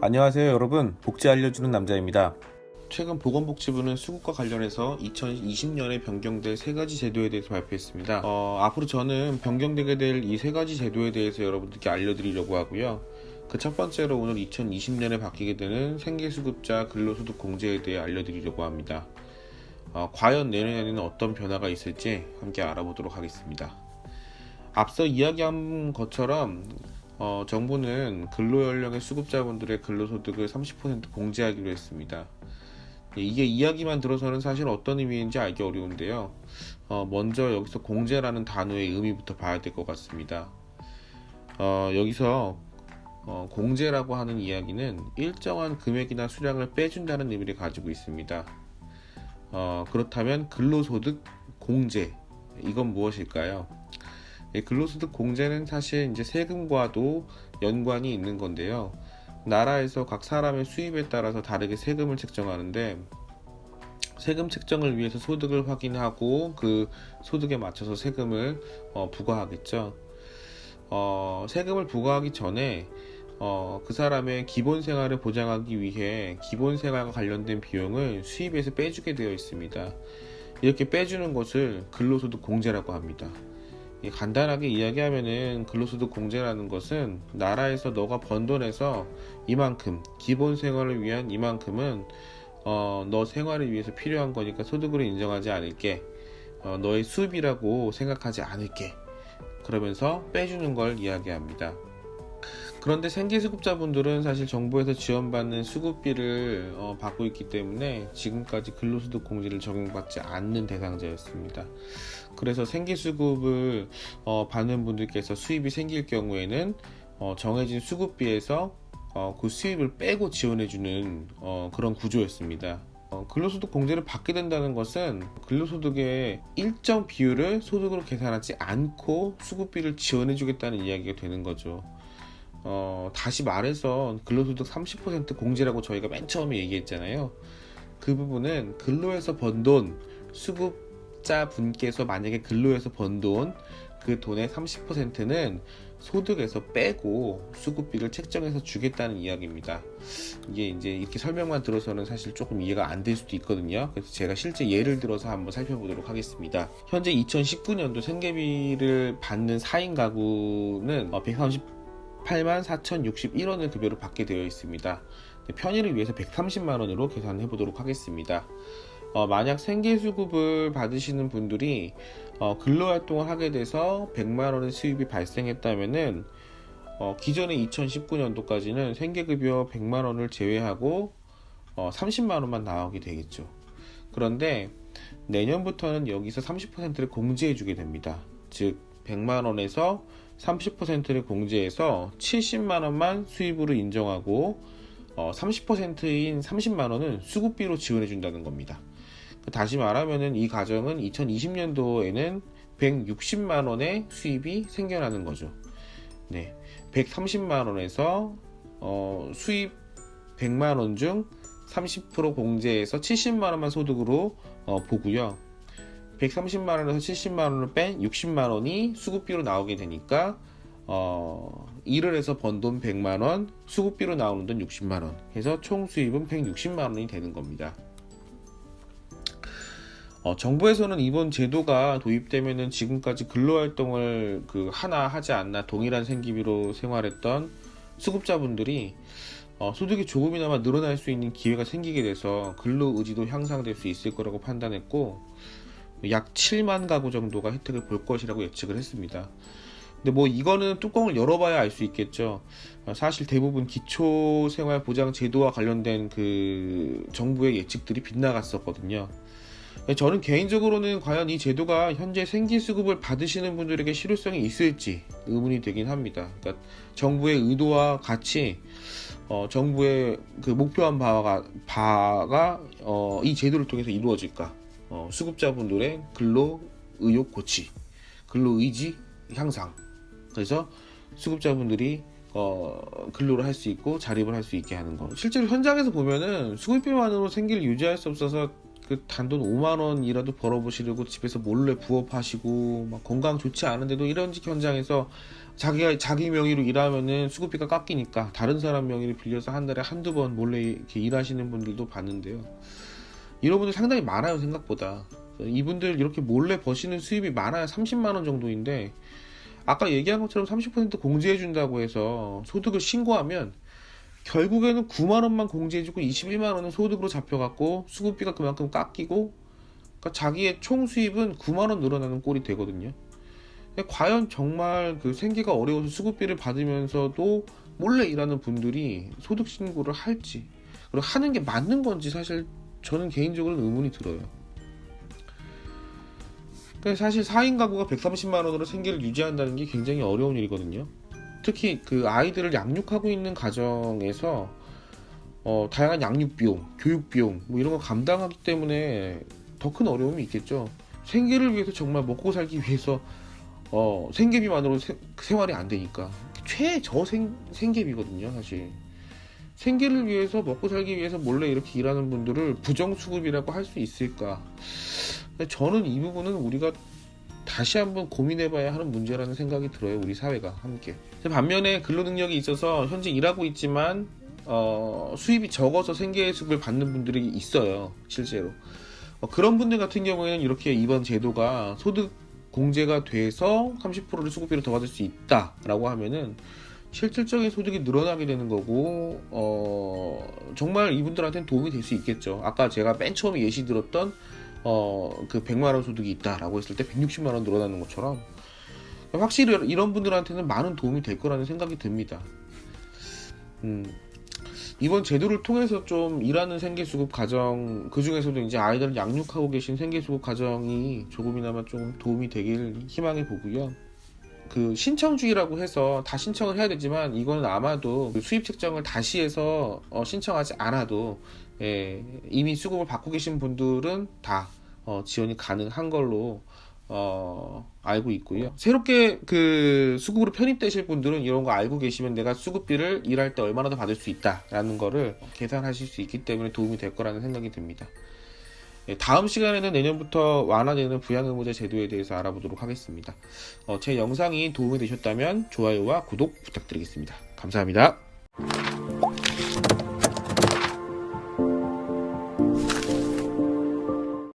안녕하세요 여러분, 복지 알려주는 남자입니다. 최근 보건복지부는 수급과 관련해서 2020년에 변경될 3가지 제도에 대해서 발표했습니다. 앞으로 저는 변경되게 될 이 3가지 제도에 대해서 여러분들께 알려드리려고 하고요. 그 첫 번째로 오늘 2020년에 바뀌게 되는 생계수급자 근로소득 공제에 대해 알려드리려고 합니다. 과연 내년에는 어떤 변화가 있을지 함께 알아보도록 하겠습니다. 앞서 이야기한 것처럼 정부는 근로연령의 수급자분들의 근로소득을 30% 공제하기로 했습니다. 이게 이야기만 들어서는 사실 어떤 의미인지 알기 어려운데요. 먼저 여기서 공제라는 단어의 의미부터 봐야 될 것 같습니다. 여기서 공제라고 하는 이야기는 일정한 금액이나 수량을 빼준다는 의미를 가지고 있습니다. 그렇다면 근로소득 공제, 이건 무엇일까요? 근로소득 공제는 사실 이제 세금과도 연관이 있는 건데요. 나라에서 각 사람의 수입에 따라서 다르게 세금을 책정하는데, 세금 책정을 위해서 소득을 확인하고 그 소득에 맞춰서 세금을 부과하겠죠. 세금을 부과하기 전에 그 사람의 기본 생활을 보장하기 위해 기본 생활과 관련된 비용을 수입에서 빼주게 되어 있습니다. 이렇게 빼주는 것을 근로소득 공제라고 합니다. 간단하게 이야기하면은 근로소득 공제라는 것은 나라에서 너가 번 돈에서 이만큼, 기본 생활을 위한 이만큼은 너 생활을 위해서 필요한 거니까 소득으로 인정하지 않을게, 너의 수입이라고 생각하지 않을게, 그러면서 빼주는 걸 이야기합니다. 그런데 생계수급자분들은 사실 정부에서 지원받는 수급비를 받고 있기 때문에 지금까지 근로소득 공제를 적용받지 않는 대상자였습니다. 그래서 생계수급을 받는 분들께서 수입이 생길 경우에는 정해진 수급비에서 그 수입을 빼고 지원해주는 그런 구조였습니다. 근로소득 공제를 받게 된다는 것은 근로소득의 일정 비율을 소득으로 계산하지 않고 수급비를 지원해주겠다는 이야기가 되는 거죠. 다시 말해서 근로소득 30% 공제라고 저희가 맨 처음에 얘기했잖아요. 그 부분은 근로해서 번 돈, 수급자 분께서 만약에 근로해서 번 돈, 그 돈의 30%는 소득에서 빼고 수급비를 책정해서 주겠다는 이야기입니다. 이게 이제 이렇게 설명만 들어서는 사실 조금 이해가 안 될 수도 있거든요. 그래서 제가 실제 예를 들어서 한번 살펴보도록 하겠습니다. 현재 2019년도 생계비를 받는 4인 가구는 138만 4,061원을 급여를 받게 되어 있습니다. 편의를 위해서 130만원으로 계산해 보도록 하겠습니다. 만약 생계수급을 받으시는 분들이 근로활동을 하게 돼서 100만원의 수입이 발생했다면은 기존의 2019년도까지는 생계급여 100만원을 제외하고 30만원만 나오게 되겠죠. 그런데 내년부터는 여기서 30%를 공제해 주게 됩니다. 즉 100만원에서 30%를 공제해서 70만원만 수입으로 인정하고 30%인 30만원은 수급비로 지원해 준다는 겁니다. 다시 말하면 이 가정은 2020년도에는 160만원의 수입이 생겨나는 거죠. 130만원에서 수입 100만원 중 30% 공제해서 70만원만 소득으로 보고요. 130만원에서 70만원을 뺀 60만원이 수급비로 나오게 되니까 일을 해서 번 돈 100만원, 수급비로 나오는 돈 60만원 해서 총 수입은 160만원이 되는 겁니다. 정부에서는 이번 제도가 도입되면은 지금까지 근로활동을 하나 하지 않나 동일한 생계비로 생활했던 수급자분들이 소득이 조금이나마 늘어날 수 있는 기회가 생기게 돼서 근로의지도 향상될 수 있을 거라고 판단했고, 약 7만 가구 정도가 혜택을 볼 것이라고 예측을 했습니다. 근데 이거는 뚜껑을 열어봐야 알 수 있겠죠. 사실 대부분 기초생활보장제도와 관련된 정부의 예측들이 빗나갔었거든요. 저는 개인적으로는 과연 이 제도가 현재 생계수급을 받으시는 분들에게 실효성이 있을지 의문이 되긴 합니다. 그러니까 정부의 의도와 같이 정부의 목표한 바가 이 제도를 통해서 이루어질까? 수급자분들의 근로 의욕 고취, 근로 의지 향상. 그래서 수급자분들이 근로를 할 수 있고 자립을 할 수 있게 하는 거. 실제로 현장에서 보면은 수급비만으로 생계를 유지할 수 없어서 그 단돈 5만 원이라도 벌어보시려고 집에서 몰래 부업하시고 막 건강 좋지 않은데도 이런직 현장에서 자기 명의로 일하면은 수급비가 깎이니까 다른 사람 명의를 빌려서 한 달에 한두 번 몰래 이렇게 일하시는 분들도 봤는데요. 이런 분들 상당히 많아요, 생각보다. 이분들 이렇게 몰래 버시는 수입이 많아야 30만 원 정도인데, 아까 얘기한 것처럼 30% 공제해 준다고 해서 소득을 신고하면 결국에는 9만 원만 공제해주고 21만 원은 소득으로 잡혀갖고 수급비가 그만큼 깎이고, 그러니까 자기의 총 수입은 9만 원 늘어나는 꼴이 되거든요. 과연 정말 그 생계가 어려워서 수급비를 받으면서도 몰래 일하는 분들이 소득 신고를 할지, 그리고 하는 게 맞는 건지 사실 저는 개인적으로는 의문이 들어요. 사실 4인 가구가 130만 원으로 생계를 유지한다는 게 굉장히 어려운 일이거든요. 특히 그 아이들을 양육하고 있는 가정에서 다양한 양육 비용, 교육 비용 뭐 이런 거 감당하기 때문에 더 큰 어려움이 있겠죠. 생계를 위해서 정말 먹고 살기 위해서 생계비만으로 생활이 안 되니까 최저 생계비거든요, 사실. 생계를 위해서 먹고 살기 위해서 몰래 이렇게 일하는 분들을 부정수급이라고 할 수 있을까? 근데 저는 이 부분은 우리가 다시 한번 고민해봐야 하는 문제라는 생각이 들어요, 우리 사회가 함께. 반면에 근로능력이 있어서 현재 일하고 있지만 수입이 적어서 생계수급을 받는 분들이 있어요, 실제로. 그런 분들 같은 경우에는 이렇게 이번 제도가 소득 공제가 돼서 30%를 수급비로 더 받을 수 있다라고 하면은 실질적인 소득이 늘어나게 되는 거고, 정말 이분들한테는 도움이 될 수 있겠죠. 아까 제가 맨 처음에 예시 들었던 그 100만원 소득이 있다라고 했을 때 160만원 늘어나는 것처럼 확실히 이런 분들한테는 많은 도움이 될 거라는 생각이 듭니다. 이번 제도를 통해서 좀 일하는 생계수급 가정, 그 중에서도 이제 아이들을 양육하고 계신 생계수급 가정이 조금이나마 좀 도움이 되길 희망해 보고요. 그 신청주의라고 해서 다 신청을 해야 되지만, 이거는 아마도 그 수입 책정을 다시 해서 신청하지 않아도 이미 수급을 받고 계신 분들은 다 지원이 가능한 걸로 알고 있고요. 새롭게 그 수급으로 편입되실 분들은 이런 거 알고 계시면 내가 수급비를 일할 때 얼마나 더 받을 수 있다라는 거를 계산하실 수 있기 때문에 도움이 될 거라는 생각이 듭니다. 다음 시간에는 내년부터 완화되는 부양의무자 제도에 대해서 알아보도록 하겠습니다. 제 영상이 도움이 되셨다면 좋아요와 구독 부탁드리겠습니다. 감사합니다.